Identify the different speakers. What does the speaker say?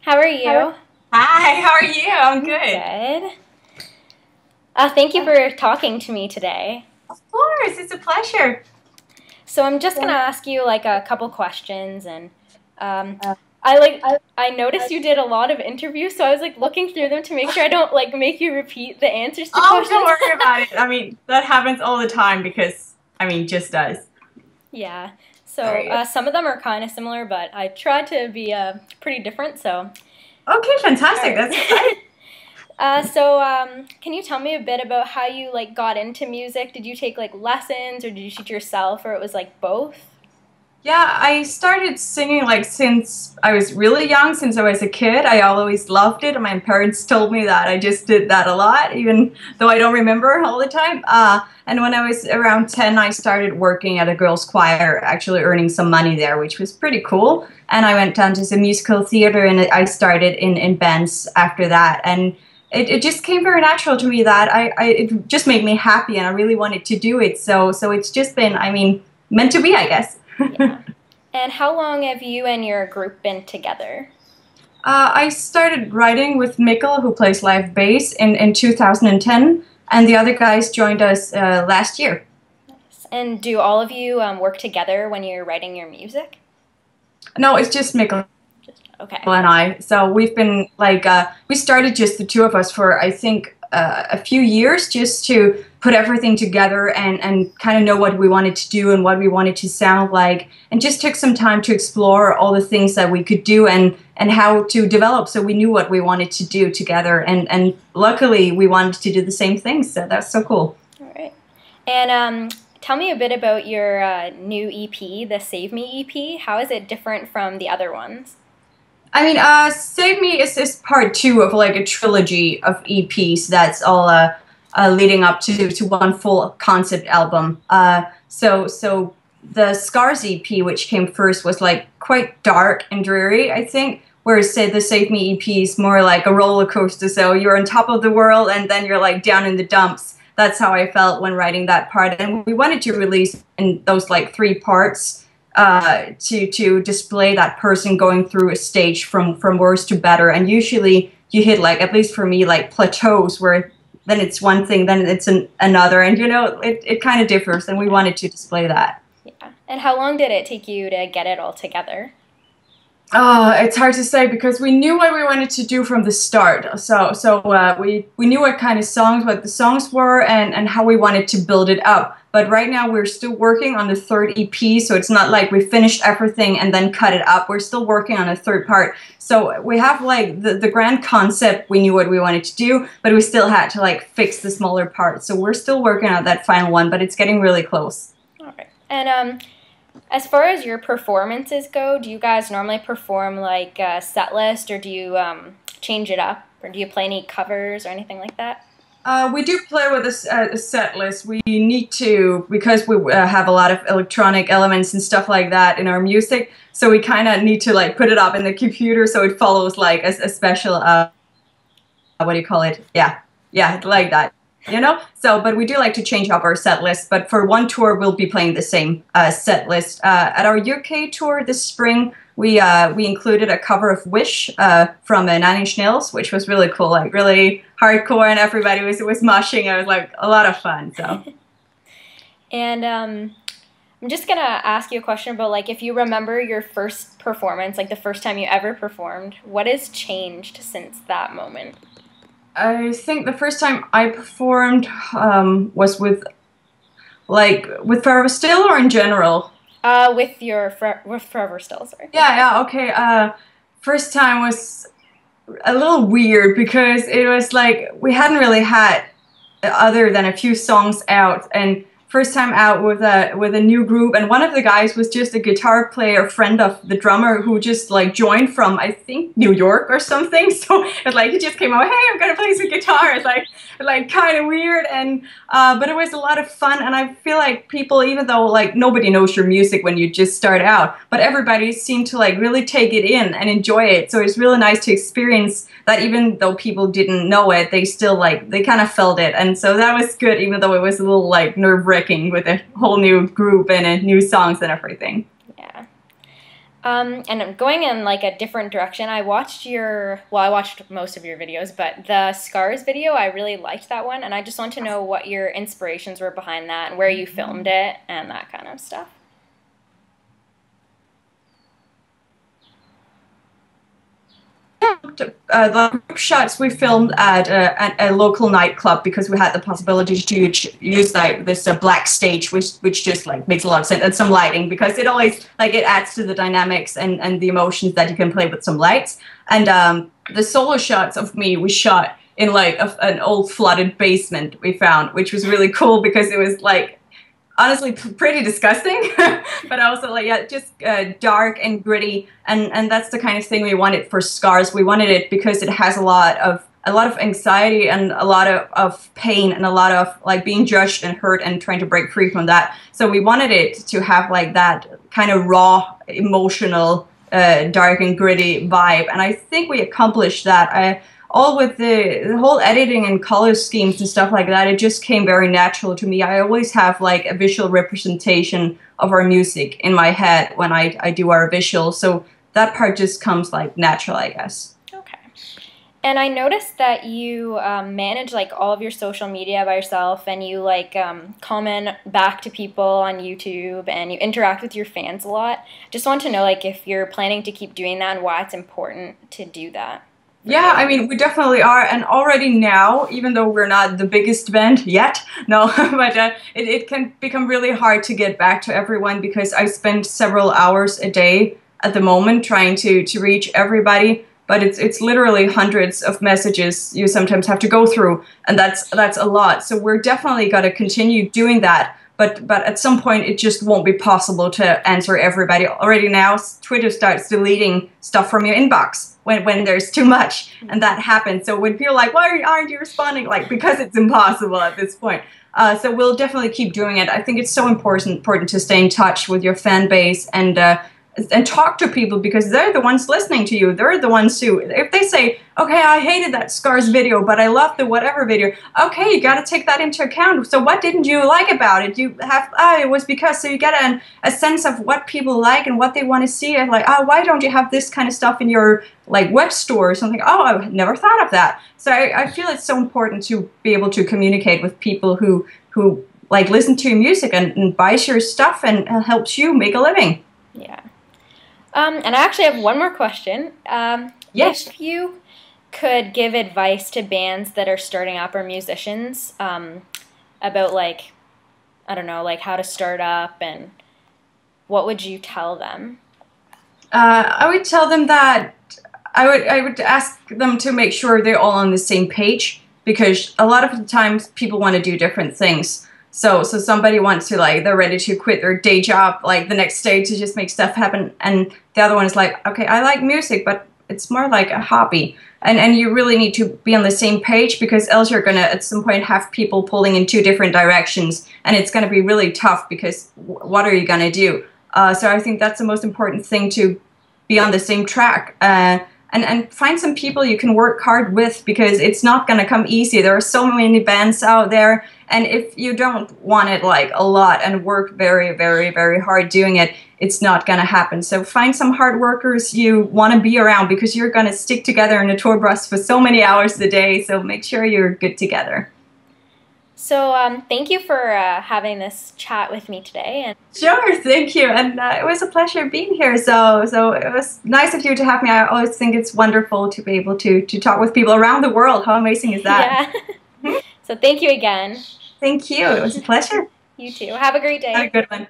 Speaker 1: How are you?
Speaker 2: Hi, how are you? I'm good.
Speaker 1: Good. Thank you for talking to me today.
Speaker 2: Of course, it's a pleasure.
Speaker 1: So I'm just gonna ask you like a couple questions, and I noticed you did a lot of interviews, so I was like looking through them to make sure I don't like make you repeat the answers to
Speaker 2: Oh,
Speaker 1: questions.
Speaker 2: don't worry about it. I mean, that happens all the time because, just does.
Speaker 1: Yeah.
Speaker 2: All
Speaker 1: So
Speaker 2: right.
Speaker 1: some of them are kind of similar, but I tried to be pretty different. So.
Speaker 2: Okay, fantastic.
Speaker 1: All right.
Speaker 2: That's exciting.
Speaker 1: Can you tell me a bit about how you like got into music? Did you take like lessons, or did you teach yourself, or it was like both?
Speaker 2: Yeah, I started singing like since I was really young, since I was a kid. I always loved it, and my parents told me that I just did that a lot, even though I don't remember all the time. And when I was around 10, I started working at a girls' choir, actually earning some money there, which was pretty cool. And I went down to some musical theater, and I started in bands after that. And it just came very natural to me that it just made me happy, and I really wanted to do it. So it's just been, meant to be, I guess.
Speaker 1: Yeah. And how long have you and your group been together?
Speaker 2: I started writing with Mikkel, who plays live bass, in 2010, and the other guys joined us last year.
Speaker 1: Nice. And do all of you work together when you're writing your music?
Speaker 2: No, it's just Mikkel
Speaker 1: Okay.
Speaker 2: and I. So we've been like, we started just the two of us for, I think, a few years just to put everything together and kind of know what we wanted to do and what we wanted to sound like, and just took some time to explore all the things that we could do and how to develop, so we knew what we wanted to do together, and luckily we wanted to do the same thing, so that's so cool.
Speaker 1: All right. And tell me a bit about your new EP, the Save Me EP. How is it different from the other ones?
Speaker 2: Save Me is part two of like a trilogy of EPs that's all leading up to one full concept album. So the Scars EP, which came first, was like quite dark and dreary, I think. Whereas say the Save Me EP is more like a roller coaster. So you're on top of the world and then you're like down in the dumps. That's how I felt when writing that part. And we wanted to release in those like three parts. To display that person going through a stage from worse to better, and usually you hit, like, at least for me, like plateaus where then it's one thing, then it's another, and it kind of differs, and we wanted to display that.
Speaker 1: Yeah. And how long did it take you to get it all together?
Speaker 2: Oh, it's hard to say because we knew what we wanted to do from the start. So we knew what the songs were and how we wanted to build it up. But right now we're still working on the third EP, so it's not like we finished everything and then cut it up. We're still working on a third part. So we have like the grand concept, we knew what we wanted to do, but we still had to like fix the smaller parts. So we're still working on that final one, but it's getting really close.
Speaker 1: All right. And as far as your performances go, do you guys normally perform like a set list, or do you change it up, or do you play any covers or anything like that?
Speaker 2: We do play with a set list. We need to, because we have a lot of electronic elements and stuff like that in our music, so we kind of need to like put it up in the computer so it follows like a special, what do you call it? Yeah, like that. So, but we do like to change up our set list, but for one tour we'll be playing the same set list. At our UK tour this spring, we included a cover of Wish from Nine Inch Nails, which was really cool, like really hardcore, and everybody was moshing. It was like a lot of fun. So
Speaker 1: And I'm just gonna ask you a question about, like, if you remember your first performance, like the first time you ever performed, what has changed since that moment?
Speaker 2: I think the first time I performed was with Forever Still, or in general?
Speaker 1: With Forever Still, sorry.
Speaker 2: Yeah, okay. First time was a little weird because it was like we hadn't really had other than a few songs out, and first time out with a new group, and one of the guys was just a guitar player, friend of the drummer, who just like joined from, I think, New York or something. So it's like he just came out, hey, I'm gonna play some guitar. It's like kind of weird, and but it was a lot of fun. And I feel like people, even though like nobody knows your music when you just start out, but everybody seemed to like really take it in and enjoy it. So it's really nice to experience that, even though people didn't know it, they still like, they kind of felt it. And so that was good, even though it was a little like nerve-wracking with a whole new group and new songs and everything.
Speaker 1: Yeah. And I'm going in like a different direction. I watched I watched most of your videos, but the Scars video, I really liked that one, and I just want to know what your inspirations were behind that and where you filmed it and that kind of stuff.
Speaker 2: The group shots we filmed at a local nightclub because we had the possibility to use like this black stage, which just like makes a lot of sense, and some lighting because it always like it adds to the dynamics and the emotions that you can play with some lights. And the solo shots of me we shot in like an old flooded basement we found, which was really cool because it was like honestly pretty disgusting, but also like yeah, just dark and gritty, and that's the kind of thing we wanted for Scars. We wanted it because it has a lot of anxiety and a lot of pain and a lot of like being judged and hurt and trying to break free from that. So we wanted it to have like that kind of raw, emotional, dark and gritty vibe, and I think we accomplished that. All with the whole editing and color schemes and stuff like that, it just came very natural to me. I always have like a visual representation of our music in my head when I do our visuals, so that part just comes like natural, I guess.
Speaker 1: Okay. And I noticed that you manage like all of your social media by yourself, and you like comment back to people on YouTube, and you interact with your fans a lot. Just want to know like if you're planning to keep doing that and why it's important to do that.
Speaker 2: Yeah, I mean, we definitely are, and already now, even though we're not the biggest band yet, no, but it can become really hard to get back to everyone because I spend several hours a day at the moment trying to reach everybody, but it's literally hundreds of messages you sometimes have to go through, and that's a lot. So we're definitely got to continue doing that. But at some point, it just won't be possible to answer everybody. Already now, Twitter starts deleting stuff from your inbox when there's too much, and that happens. So when people are like, why aren't you responding? Like, because it's impossible at this point. So we'll definitely keep doing it. I think it's so important to stay in touch with your fan base and talk to people because they're the ones listening to you. They're the ones who, if they say, okay, I hated that Scars video, but I loved the whatever video. Okay, you got to take that into account. So what didn't you like about it? You have, it was because, so you get a sense of what people like and what they want to see. And like, why don't you have this kind of stuff in your like web store or something? Oh, I never thought of that. So I feel it's so important to be able to communicate with people who like listen to your music and buys your stuff and helps you make a living.
Speaker 1: Yeah. And I actually have one more question.
Speaker 2: Yes.
Speaker 1: If you could give advice to bands that are starting up or musicians about like, I don't know, like how to start up, and what would you tell them?
Speaker 2: I would tell them that I would ask them to make sure they're all on the same page, because a lot of the times people want to do different things. So somebody wants to, like, they're ready to quit their day job, like, the next day to just make stuff happen. And the other one is like, okay, I like music, but it's more like a hobby. And you really need to be on the same page, because else you're going to, at some point, have people pulling in two different directions. And it's going to be really tough, because what are you going to do? So I think that's the most important thing, to be on the same track. And find some people you can work hard with, because it's not going to come easy. There are so many bands out there, and if you don't want it like a lot and work very, very, very hard doing it, it's not going to happen. So find some hard workers you want to be around, because you're going to stick together in a tour bus for so many hours a day, so make sure you're good together.
Speaker 1: So thank you for having this chat with me today. And
Speaker 2: sure, thank you, and it was a pleasure being here. So it was nice of you to have me. I always think it's wonderful to be able to talk with people around the world. How amazing is that?
Speaker 1: Yeah. So thank you again.
Speaker 2: Thank you. It was a pleasure.
Speaker 1: You too. Have a great day.
Speaker 2: Have a good one.